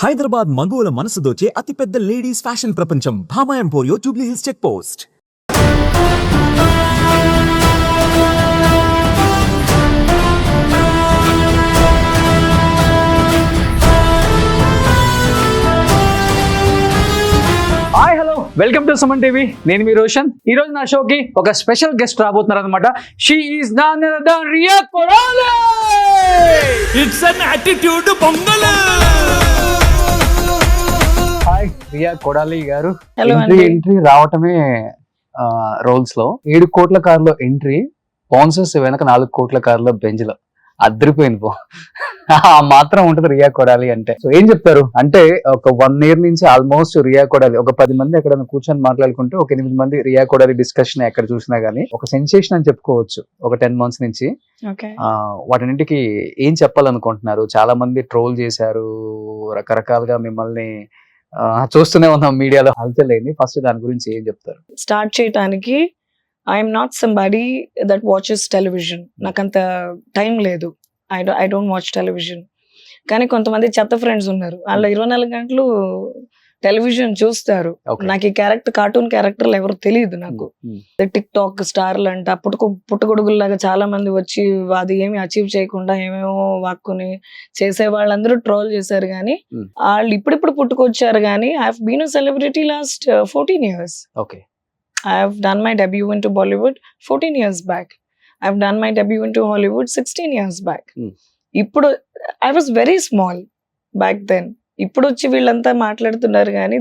హైదరాబాద్ మగువల మనసు దోచే అతిపెద్ద లేడీస్ ఫ్యాషన్ ప్రపంచం Bhama Emporio Jubilee Hills check post. Hi hello welcome to Suman TV. నేను మీ రోషన్. ఈ రోజు నా షోకి ఒక స్పెషల్ గెస్ట్ రాబోతున్నారు అనమాట. She is none other than Riya Kodali. It's an attitude Pongal. Hi Riya Kodali garu. Hello, entry రావటమే రోల్స్ లో 7 కోట్ల కారులో ఎంట్రీ, స్పాన్సర్స్ వెనక 4 కోట్ల కారులో బెంజ్లో అద్దరిపోయింది పో. ఆ మాత్రం ఉంటుంది రియా కొడాలి అంటే. సో ఏం చెప్తారు అంటే, ఒక 1 year నుంచి ఆల్మోస్ట్ రియా కొడాలి ఒక 10 మంది ఎక్కడ కూర్చొని మాట్లాడుకుంటే ఒక 8 మంది రియా కొడాలి డిస్కషన్ ఎక్కడ చూసినా గానీ ఒక సెన్సేషన్ అని చెప్పుకోవచ్చు. ఒక 10 months నుంచి వాటిన్నింటికి ఏం చెప్పాలనుకుంటున్నారు? చాలా మంది ట్రోల్ చేశారు, రకరకాలుగా మిమ్మల్ని చూస్తూనే ఉన్నాం మీడియాలో హల్చల్ అయింది. ఫస్ట్ దాని గురించి ఏం చెప్తారు? స్టార్ట్ చేయడానికి I'm not somebody that watches television. నాకంత టైం లేదు. I don't watch television. కానీ కొంతమంది చెత్త ఫ్రెండ్స్ ఉన్నారు, వాళ్ళు 24 గంటలు టెలివిజన్ చూస్తారు. నాకు ఈ కార్టూన్ క్యారెక్టర్లు ఎవరు తెలియదు. నాకు టిక్ టాక్ స్టార్లు అంట పుట్టగొడుగుల్లాగా చాలా మంది వచ్చి అది ఏమి అచీవ్ చేయకుండా ఏమేమో వాక్కుని చేసే వాళ్ళందరూ ట్రోల్ చేశారు. కానీ వాళ్ళు ఇప్పుడిప్పుడు పుట్టుకొచ్చారు. కానీ I have been a celebrity last 14 years. Okay, I have done my debut into Bollywood 14 years back. I have done my debut into Hollywood 16 years back. ఇప్పుడు I was very small back then. ఇప్పుడు వచ్చి వీళ్ళంతా మాట్లాడుతున్నారు కానీ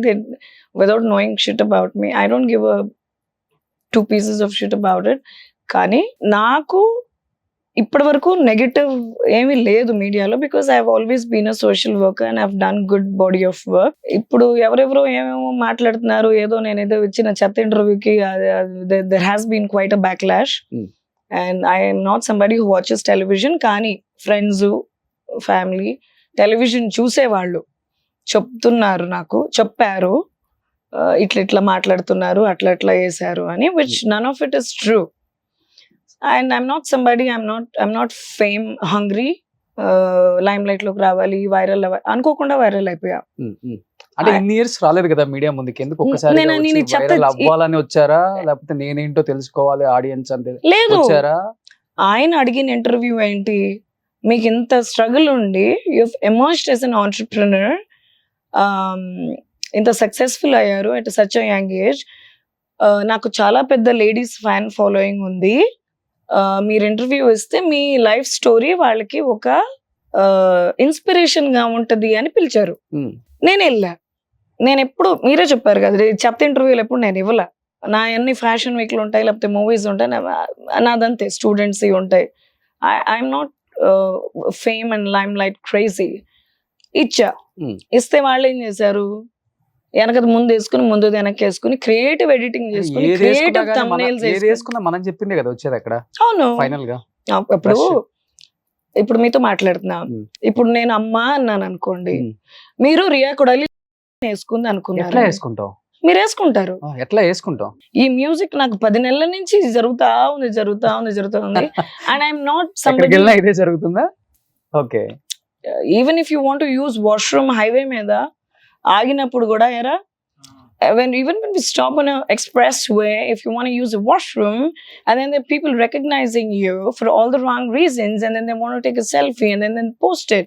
without knowing shit about me. I don't give a 2 pieces of shit about it. కానీ నాకు ఇప్పటి వరకు నెగటివ్ ఏమీ లేదు మీడియాలో, because I have always been a social worker and I have done good body of work. ఇప్పుడు ఎవరెవరో ఏమేమో మాట్లాడుతున్నారు, ఏదో నేను ఏదో ఇచ్చిన చెత్త ఇంటర్వ్యూకి there has been quite a backlash. And I'm not somebody who watches television. కానీ ఫ్రెండ్స్, ఫ్యామిలీ టెలివిజన్ చూసేవాళ్ళు చెప్పారు ఇట్లా మాట్లాడుతున్నారు, అట్లా వేసారు అని, which none of it is true. And I'm not somebody, I'm not fame hungry. Limelight లోకి రావాలి, వైరల్ అనుకోకుండా వైరల్ అయిపోయా. అంటే ఇన్ని ఇయర్స్ రాలేదు కదా మీడియా ముందుకి, ఎందుకు ఒక్కసారి అవ్వాలని వచ్చారా, లేకపోతే నేనేంటో తెలుసుకోవాలి ఆడియన్స్ అంటే లేదు? వచ్చారా? ఆయన అడిగిన ఇంటర్వ్యూ ఏంటి, మీకు ఇంత స్ట్రగుల్ ఉండి you emerged as an entrepreneur, ఇంత సక్సెస్ఫుల్ అయ్యారు at such a young age. నాకు చాలా పెద్ద లేడీస్ ఫ్యాన్ ఫాలోయింగ్ ఉంది. మీరు ఇంటర్వ్యూ ఇస్తే మీ లైఫ్ స్టోరీ వాళ్ళకి ఒక ఇన్స్పిరేషన్ గా ఉంటది అని పిలిచారు. నేను వెళ్ళా. నేను ఎప్పుడు మీరే చెప్పారు కదా, చెత్త ఇంటర్వ్యూలు ఎప్పుడు నేను ఇవ్వలే. నా అన్ని ఫ్యాషన్ వీక్లు ఉంటాయి, లేకపోతే మూవీస్ ఉంటాయి, నాదంతే స్టూడెంట్స్ ఉంటాయి. I'm not fame and lime light crazy. ఇస్తే వాళ్ళు ఏం చేశారు, వెనకది ముందు వేసుకుని ముందు వెనక్కి వేసుకుని క్రియేటివ్ ఎడిటింగ్ చేసుకుని క్రియేటివ్ థంబ్నెయిల్స్ వేసుకుని మనం చెప్పిందే కదా వచ్చేది అక్కడ. అవును, ఫైనల్ గా ఇప్పుడు మీతో మాట్లాడుతున్నా, ఇప్పుడు నేను అమ్మ అన్నాను అనుకోండి, మీరు రియా కొడాలి వేసుకుంది అనుకున్నారు, ఎట్లా వేసుకుంటావు? మీరు వేసుకుంటారు. ఎట్లా వేసుకుంటావు? ఈ మ్యూజిక్ నాకు 10 నెలల నుంచి జరుగుతా ఉంది. అండ్ ఐఎమ్ నాట్ సంబడి ఇదే జరుగుతుందా? Okay, even if you want to use washroom highway మీద ఆగినప్పుడు కూడా ఎరా, even when we stop on an expressway, if you want to use a washroom and then the people recognizing you for all the wrong reasons and then they want to take a selfie and then post it,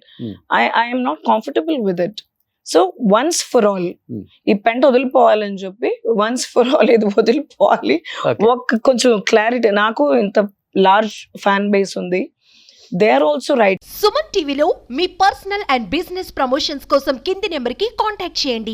I am not comfortable with it. So once for all, ఈ పెంట వదిలిపోవాలని చెప్పి once for all ఇది వదిలిపోవాలి. ఒక కొంచెం clarity, నాకు ఇంత large fan base ఉంది. They are also right. Suman టీవీలో మీ పర్సనల్ అండ్ బిజినెస్ ప్రమోషన్స్ కోసం కింది నెంబర్కి కాంటాక్ట్ చేయండి.